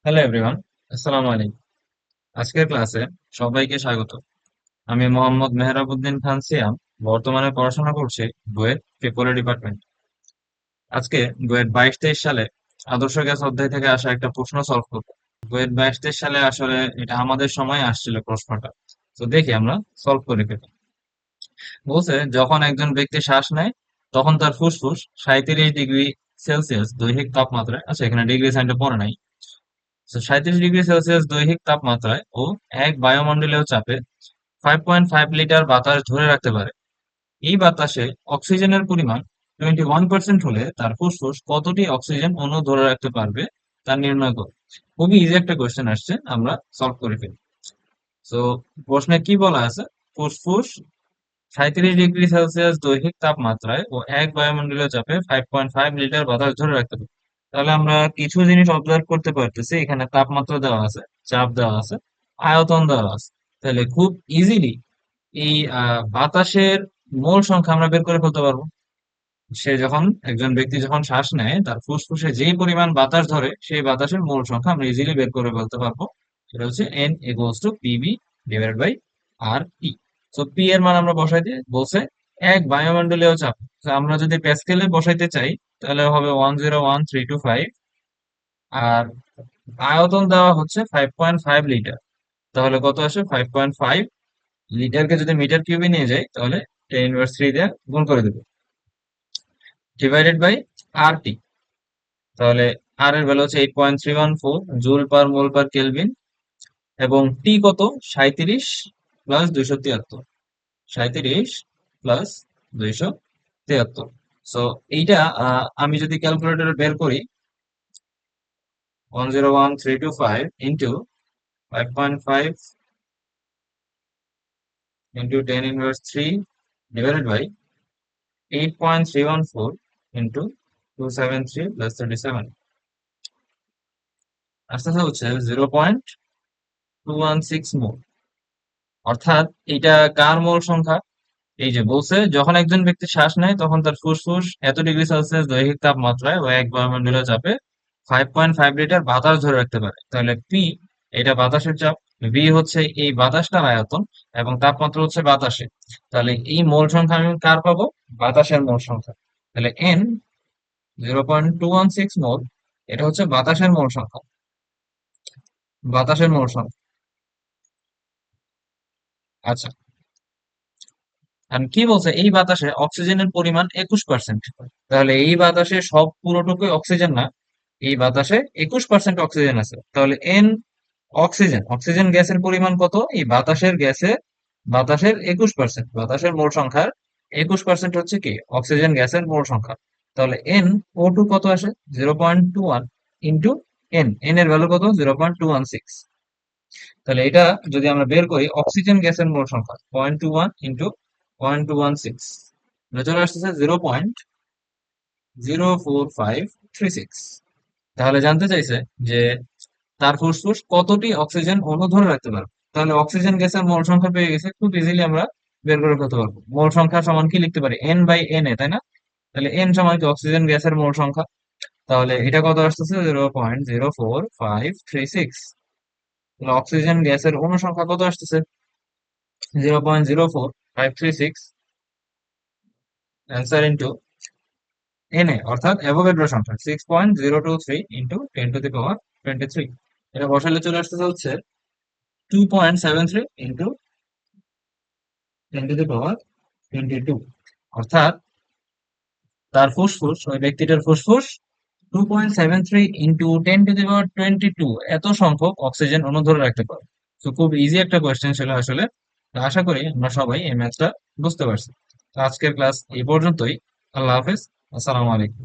Hello everyone, আসসালামু আলাইকুম। আজকের ক্লাসে সবাইকে স্বাগত। আমি মোহাম্মদ মেহরাবউদ্দিন খান সিয়াম। বর্তমানে পড়াশোনা করছি বুয়েট পেপার ডিপার্টমেন্ট। আজকে বুয়েট 22-23 সালে আদর্শ গ্যাস অধ্যায় থেকে আসা একটা প্রশ্ন সলভ করব। বুয়েট 22-23 সালে আসলে এটা আমাদের সময় আসছিল প্রশ্নটা। তো দেখি আমরা সলভ করে ফেলি। বলছে যখন একজন ব্যক্তি শ্বাস নেয় তখন তার ফুসফুস 37 ডিগ্রি সেলসিয়াস দৈহিক তাপমাত্রায়, আচ্ছা এখানে ডিগ্রি সাইনটা পড়ে নাই, 37 ডিগ্রি সেলসিয়াস দৈহিক তাপমাত্রায় ও এক বায়ুমণ্ডলীয় চাপে 5.5 লিটার বাতাস ধরে রাখতে পারে। এই বাতাসে অক্সিজেনের পরিমাণ 21% হলে তার ফুসফুস কতটি অক্সিজেন অণু ধরে রাখতে পারবে তা নির্ণয় করো। খুবই ইজি একটা কোয়েশ্চেন আসছে, আমরা সলভ করে ফেলি। তো প্রশ্নে কি বলা আছে? ফুসফুস 37 ডিগ্রি সেলসিয়াস দৈহিক তাপমাত্রায় ও এক বায়ুমণ্ডলীয় চাপে 5.5 লিটার বাতাস ধরে রাখতে পারে। তাহলে আমরা কিছু জিনিস অবজার্ভ করতে পারতেছি, এখানে তাপমাত্রা দেওয়া আছে, চাপ দেওয়া আছে, আয়তন দেওয়া আছে। তাহলে খুব ইজিলি এই বাতাসের মোল সংখ্যা আমরা বের করে ফেলতে পারবো। একজন ব্যক্তি যখন শ্বাস নেয় তার ফুসফুসে যেই পরিমাণ বাতাস ধরে সেই বাতাসের মোল সংখ্যা আমরা ইজিলি বের করে ফেলতে পারবো। সেটা হচ্ছে N equals to PB divided by R T. তো পি এর মান আমরা বসাই দিয়ে বলছে এক বায়ুমণ্ডলীয় চাপ। তো আমরা যদি প্যাসকেলে বসাইতে চাই তাহলে হবে 101,325। আর আয়তন দেওয়া হচ্ছে 5.5 লিটার। তাহলে কত আসে? 5.5 লিটারকে যদি মিটার কিউবে নিয়ে যাই তাহলে 10⁻³ দিয়ে গুণ করে দেবো, ডিভাইডেড বাই আর টি। তাহলে আর এর ভ্যালু হচ্ছে 8.314 জুল পার মোল পার কেলভিন। এবং টি কত? 37 + 273। 37 + 273। সো এইটা আমি যদি ক্যালকুলেটরে বের করি, 101,325 into 5.5 into 10⁻³ divided by 8.314 into 273 + 37, আস্তে আস্তে হচ্ছে 0.216 মোল। অর্থাৎ এটা কার মোল সংখ্যা? এই যে বলছে যখন একজন ব্যক্তি শ্বাস নেয় তখন তার ফুসফুস এত ডিগ্রি সেলসিয়াস দৈহিক তাপমাত্রায় ও এক বায়ুমণ্ডলীয় চাপে 5.5 লিটার বাতাস ধরে রাখতে পারে। তাহলে পি এটা বাতাসের চাপ, ভি হচ্ছে এই বাতাসটার আয়তন, এবং তাপমাত্রা হচ্ছে বাতাসে। তাহলে এই মোল সংখ্যা আমি কার পাবো? বাতাসের মোল সংখ্যা। তাহলে এন 0.216 মোল, এটা হচ্ছে বাতাসের মোল সংখ্যা। বাতাসের মোল সংখ্যা। আচ্ছা, আর কি বলছে? এই বাতাসে অক্সিজেনের পরিমাণ 21%। তাহলে এই বাতাসে সব পুরোটুকুই অক্সিজেন না, এই বাতাসে 21% অক্সিজেন আছে। তাহলে এন অক্সিজেন, অক্সিজেন গ্যাসের পরিমাণ কত? এই বাতাসের 21%, বাতাসের মোল সংখ্যার 21% হচ্ছে কি অক্সিজেন গ্যাসের মোল সংখ্যা। তাহলে এন ও টু কত আসে? 0.21 ইন্টু এন, এন এর ভ্যালু কত? 0.216। তাহলে এটা যদি আমরা বের করি অক্সিজেন গ্যাসের মোল সংখ্যা 0.21 ইন্টু 0.216, চলে আসতেছে 0.04536। তাহলে জানতে চাইছে যে তার ফুসফুস কতটি অক্সিজেন অণু ধরে রাখতে পারবে। তাহলে অক্সিজেন গ্যাসের মোল সংখ্যা পেয়ে গেছে, খুব ইজিলি আমরা বের করে ফেলতে পারবো। মোল সংখ্যা সমান কি লিখতে পারি? এন বাই এন এ, তাই না? তাহলে এন সমান কি অক্সিজেন গ্যাসের মোল সংখ্যা। তাহলে এটা কত আসতেছে? 0.04536। তাহলে অক্সিজেন গ্যাসের অণু সংখ্যা কত আসতেছে? 0.04536 অ্যান্সার ইন্টু এন এ, অর্থাৎ অ্যাভোগাড্রো সংখ্যা 6.023 ইন্টু 10⁻23। এটা বসালে চলে আসতেছে হচ্ছে 2.73 ইন্টু 10⁻22। অর্থাৎ তার ফুসফুস, ওই ব্যক্তিটার ফুসফুস 2.73 ইন্টু 10⁻22 এত সংখ্যক অক্সিজেন অণু ধরে রাখতে পারে। তো খুব ইজি একটা কোয়েশ্চেন ছিল আসলে। তো আশা করি আমরা সবাই এই ম্যাথটা বুঝতে পারছি। তো আজকের ক্লাস এই পর্যন্তই। আল্লাহ হাফেজ, আসসালামু আলাইকুম।